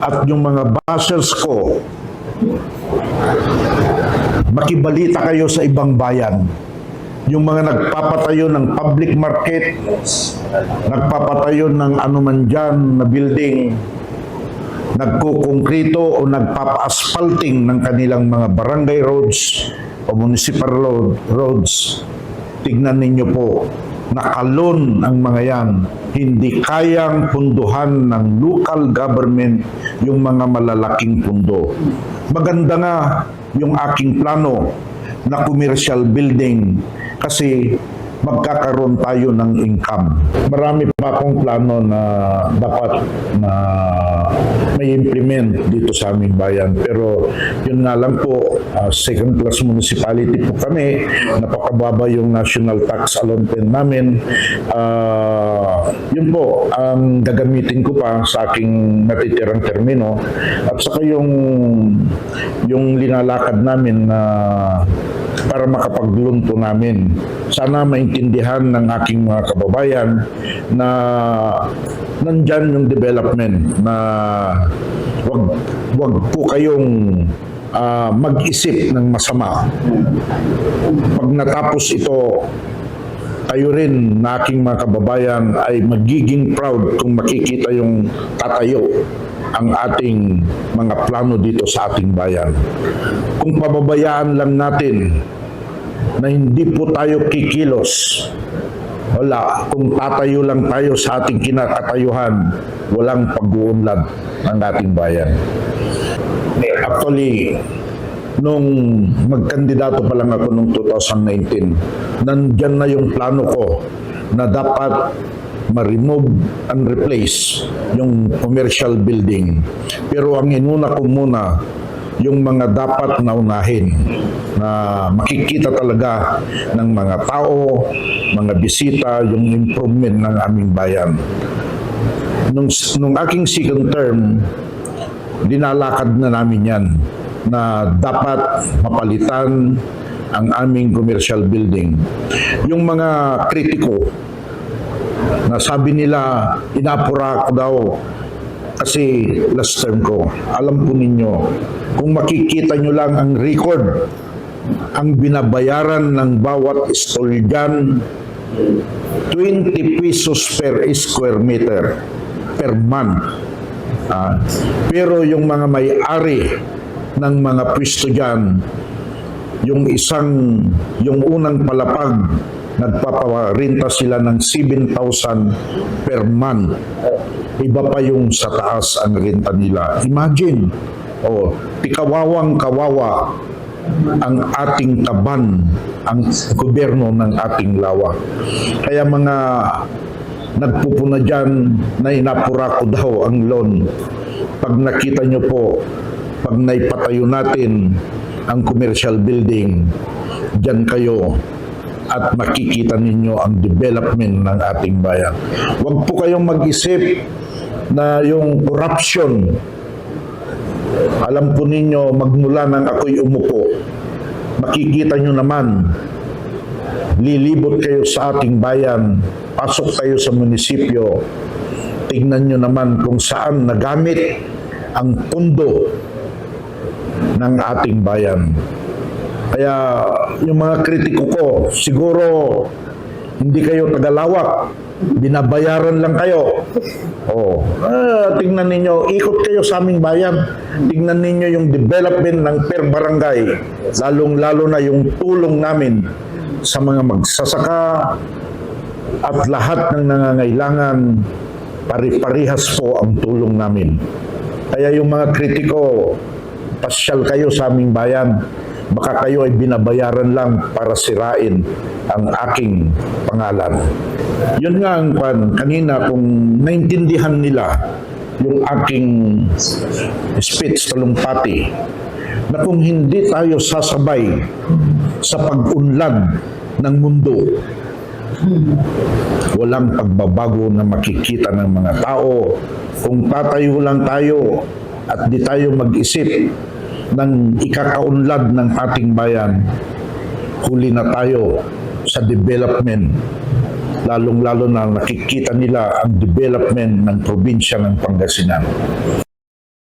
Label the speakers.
Speaker 1: at yung mga bashers ko, makibalita kayo sa ibang bayan. Yung mga nagpapatayo ng public market, nagpapatayo ng anuman dyan na building, nagkukonkrito o nagpapa-asphalting ng kanilang mga barangay roads o municipal roads, tignan ninyo po, nakalon ang mga yan. Hindi kayang punduhan ng local government yung mga malalaking pundo. Maganda nga yung aking plano na commercial building kasi magkakaroon tayo ng income. Marami pa akong plano na dapat na may implement dito sa aming bayan. Pero yun nga lang po, second class municipality po kami, napakababa yung national tax allotment namin. Yun po, ang gagamitin ko pa sa aking natitirang termino at saka yung linalakad namin na para makapaglunto namin. Sana maintindihan ng aking mga kababayan na nandyan yung development na wag po kayong mag-isip ng masama. Pag natapos ito, tayo rin na aking mga kababayan ay magiging proud kung makikita yung tatayo ang ating mga plano dito sa ating bayan. Kung pababayaan lang natin na hindi po tayo kikilos, wala. Kung tatayo lang tayo sa ating kinakatayuhan, walang pag-uunlad ng ating bayan. Actually, nung magkandidato pa lang ako noong 2019, nandyan na yung plano ko na dapat ma-remove and replace yung commercial building. Pero ang inuna ko muna, yung mga dapat naunahin na makikita talaga ng mga tao, mga bisita, yung improvement ng aming bayan. Nung aking second term, dinalakad na namin yan na dapat mapalitan ang aming commercial building. Yung mga kritiko na sabi nila, inapura ko daw kasi last term ko. Alam po ninyo, kung makikita nyo lang ang record, ang binabayaran ng bawat stall dyan, 20 pesos per square meter per month. Pero yung mga may-ari ng mga pwesto dyan, yung unang palapag, nagpaparinta sila ng 7,000 per month. Iba pa yung sa taas ang renta nila. Imagine, tikawawang kawawa ang ating taban, ang gobyerno ng ating lawa. Kaya mga nagpupuna dyan na inapura ko daw ang loan. Pag nakita nyo po, pag naipatayo natin ang commercial building, dyan kayo at makikita ninyo ang development ng ating bayan. Huwag po kayong mag-isip na yung corruption, alam po ninyo, magmula nang ako'y umupo, makikita nyo naman, lilibot kayo sa ating bayan, pasok kayo sa munisipyo, tignan nyo naman kung saan nagamit ang pundo ng ating bayan. Kaya yung mga kritiko ko, siguro hindi kayo tagalawak, binabayaran lang kayo. Tingnan ninyo, ikot kayo sa aming bayan, tingnan ninyo yung development ng per barangay, lalong-lalo na yung tulong namin sa mga magsasaka at lahat ng nangangailangan, pari-parihas po ang tulong namin. Kaya yung mga kritiko, pasyal kayo sa aming bayan, baka kayo ay binabayaran lang para sirain ang aking pangalan. Yun nga ang kanina, kung naintindihan nila yung aking speech talumpati, na kung hindi tayo sasabay sa pag-unlad ng mundo, walang pagbabago na makikita ng mga tao. Kung tatayo lang tayo at di tayo mag-isip ng ikakaunlad ng ating bayan, huli na tayo sa development. Lalong-lalo na nakikita nila ang development ng probinsya ng Pangasinan.